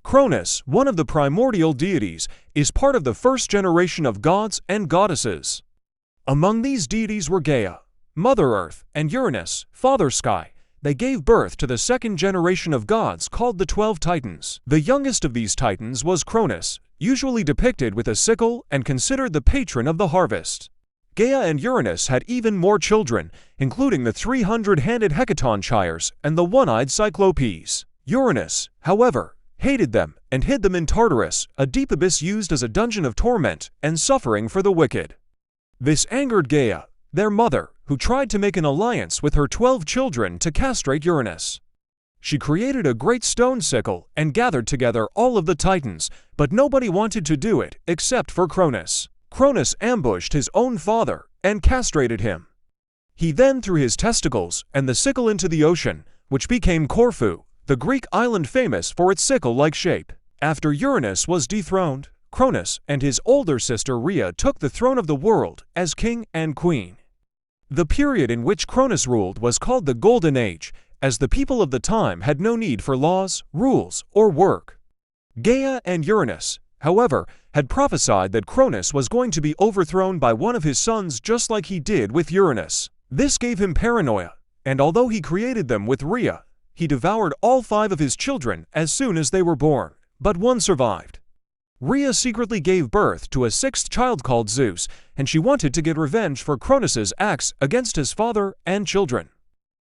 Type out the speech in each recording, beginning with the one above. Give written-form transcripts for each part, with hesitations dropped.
Cronus, one of the primordial deities, is part of the first generation of gods and goddesses. Among these deities were Gaia, Mother Earth, and Uranus, Father Sky. They gave birth to the second generation of gods called the 12 Titans. The youngest of these Titans was Cronus, usually depicted with a sickle and considered the patron of the harvest. Gaia and Uranus had even more children, including the 300-handed hecatonchires and the one-eyed cyclopes. Uranus, however, hated them and hid them in Tartarus, a deep abyss used as a dungeon of torment and suffering for the wicked. This angered Gaia, their mother, who tried to make an alliance with her 12 children to castrate Uranus. She created a great stone sickle and gathered together all of the Titans, but nobody wanted to do it except for Cronus. Cronus ambushed his own father and castrated him. He then threw his testicles and the sickle into the ocean, which became Corfu, the Greek island famous for its sickle-like shape. After Uranus was dethroned, Cronus and his older sister Rhea took the throne of the world as king and queen. The period in which Cronus ruled was called the Golden Age, as the people of the time had no need for laws, rules, or work. Gaia and Uranus, however, had prophesied that Cronus was going to be overthrown by one of his sons just like he did with Uranus. This gave him paranoia, and although he created them with Rhea, he devoured all 5 of his children as soon as they were born, but one survived. Rhea secretly gave birth to a 6th child called Zeus, and she wanted to get revenge for Cronus's acts against his father and children.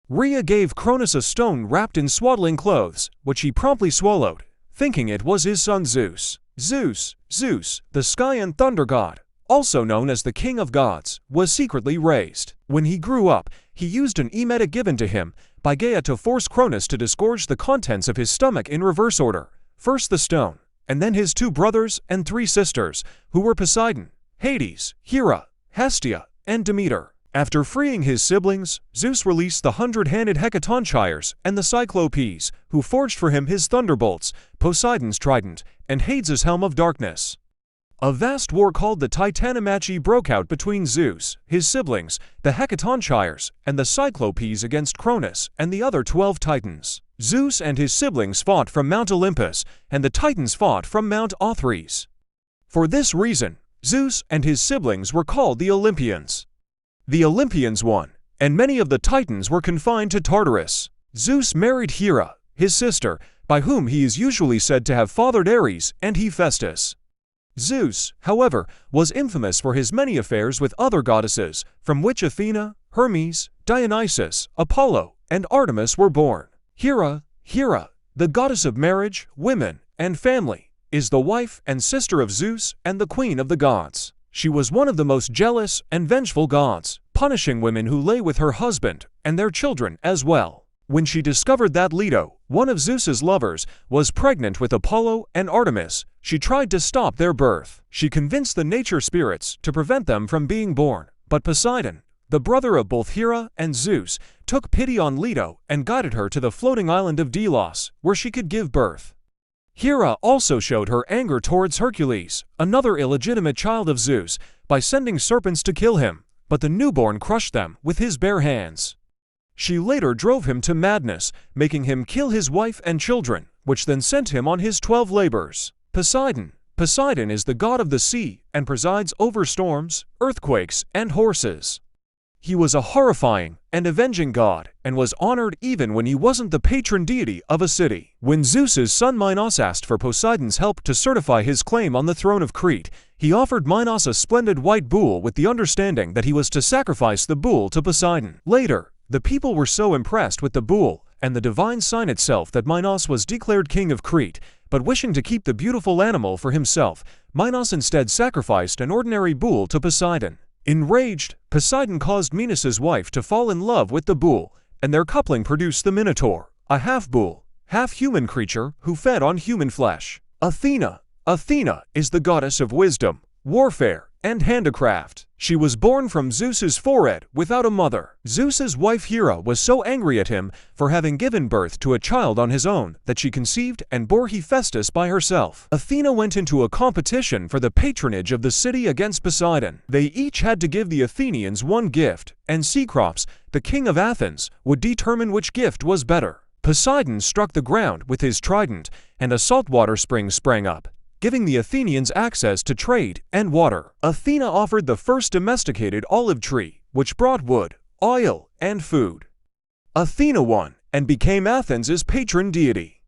Rhea gave Cronus a stone wrapped in swaddling clothes, which he promptly swallowed, thinking it was his son Zeus. Zeus, the sky and thunder god, also known as the king of gods, was secretly raised. When he grew up, he used an emetic given to him by Gaia to force Cronus to disgorge the contents of his stomach in reverse order, first the stone, and then his 2 brothers and 3 sisters, who were Poseidon, Hades, Hera, Hestia, and Demeter. After freeing his siblings, Zeus released the 100-handed hecatonchires and the cyclopes, who forged for him his thunderbolts, Poseidon's trident, and Hades' helm of darkness. A vast war called the Titanomachi broke out between Zeus, his siblings, the hecatonchires, and the cyclopes against Cronus and the other 12 Titans. Zeus and his siblings fought from Mount Olympus, and the Titans fought from Mount Othrys. For this reason, Zeus and his siblings were called the Olympians. The Olympians won, and many of the Titans were confined to Tartarus. Zeus married Hera, his sister, by whom he is usually said to have fathered Ares and Hephaestus. Zeus, however, was infamous for his many affairs with other goddesses, from which Athena, Hermes, Dionysus, Apollo, and Artemis were born. Hera, the goddess of marriage, women, and family, is the wife and sister of Zeus and the queen of the gods. She was one of the most jealous and vengeful gods, punishing women who lay with her husband and their children as well. When she discovered that Leto, one of Zeus's lovers, was pregnant with Apollo and Artemis, she tried to stop their birth. She convinced the nature spirits to prevent them from being born, but Poseidon, the brother of both Hera and Zeus, took pity on Leto and guided her to the floating island of Delos, where she could give birth. Hera also showed her anger towards Hercules, another illegitimate child of Zeus, by sending serpents to kill him, but the newborn crushed them with his bare hands. She later drove him to madness, making him kill his wife and children, which then sent him on his 12 labors. Poseidon is the god of the sea and presides over storms, earthquakes, and horses. He was a horrifying and avenging god, and was honored even when he wasn't the patron deity of a city. When Zeus's son Minos asked for Poseidon's help to certify his claim on the throne of Crete, he offered Minos a splendid white bull with the understanding that he was to sacrifice the bull to Poseidon. Later, the people were so impressed with the bull and the divine sign itself that Minos was declared king of Crete, but wishing to keep the beautiful animal for himself, Minos instead sacrificed an ordinary bull to Poseidon. Enraged, Poseidon caused Minos' wife to fall in love with the bull, and their coupling produced the Minotaur, a half-bull, half-human creature who fed on human flesh. Athena is the goddess of wisdom, warfare, and handicraft. She was born from Zeus's forehead without a mother. Zeus's wife Hera was so angry at him for having given birth to a child on his own that she conceived and bore Hephaestus by herself. Athena went into a competition for the patronage of the city against Poseidon. They each had to give the Athenians one gift, and Cecrops, the king of Athens, would determine which gift was better. Poseidon struck the ground with his trident, and a saltwater spring sprang up, giving the Athenians access to trade and water. Athena offered the first domesticated olive tree, which brought wood, oil, and food. Athena won and became Athens' patron deity.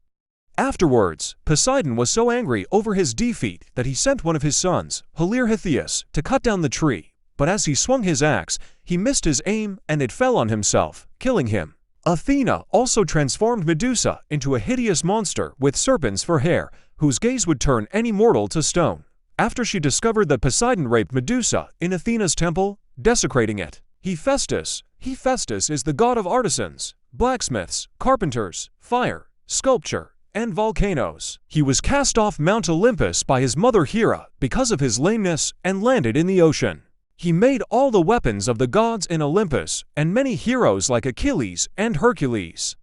Afterwards, Poseidon was so angry over his defeat that he sent one of his sons, Hephaestus, to cut down the tree, but as he swung his axe, he missed his aim and it fell on himself, killing him. Athena also transformed Medusa into a hideous monster with serpents for hair, whose gaze would turn any mortal to stone. After she discovered that Poseidon raped Medusa in Athena's temple, desecrating it. Hephaestus is the god of artisans, blacksmiths, carpenters, fire, sculpture, and volcanoes. He was cast off Mount Olympus by his mother Hera because of his lameness and landed in the ocean. He made all the weapons of the gods in Olympus and many heroes like Achilles and Hercules.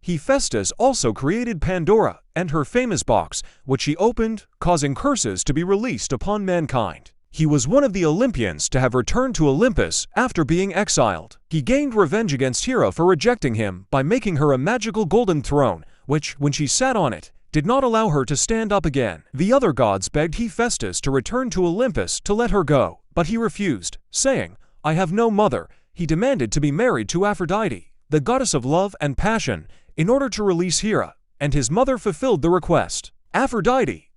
Hephaestus also created Pandora and her famous box, which he opened, causing curses to be released upon mankind. He was one of the Olympians to have returned to Olympus after being exiled. He gained revenge against Hera for rejecting him by making her a magical golden throne, which, when she sat on it, did not allow her to stand up again. The other gods begged Hephaestus to return to Olympus to let her go, but he refused, saying, "I have no mother." He demanded to be married to Aphrodite, the goddess of love and passion, in order to release Hera, and his mother fulfilled the request. Aphrodite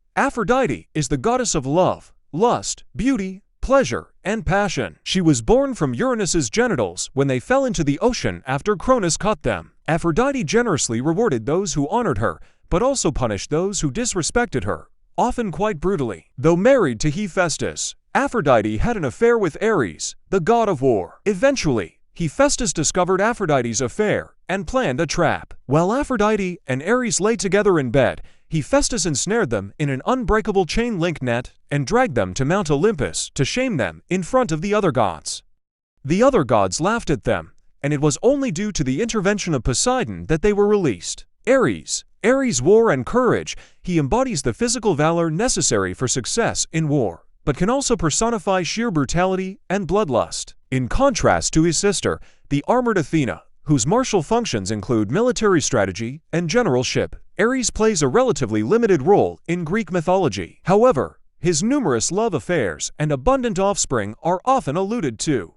is the goddess of love, lust, beauty, pleasure, and passion. She was born from Uranus's genitals when they fell into the ocean after Cronus caught them. Aphrodite generously rewarded those who honored her, but also punished those who disrespected her, often quite brutally. Though married to Hephaestus, Aphrodite had an affair with Ares, the god of war. Eventually, Hephaestus discovered Aphrodite's affair and planned a trap. While Aphrodite and Ares lay together in bed, Hephaestus ensnared them in an unbreakable chain-link net and dragged them to Mount Olympus to shame them in front of the other gods. The other gods laughed at them, and it was only due to the intervention of Poseidon that they were released. Ares' war and courage. He embodies the physical valor necessary for success in war, but can also personify sheer brutality and bloodlust. In contrast to his sister, the armored Athena, whose martial functions include military strategy and generalship, Ares plays a relatively limited role in Greek mythology. However, his numerous love affairs and abundant offspring are often alluded to.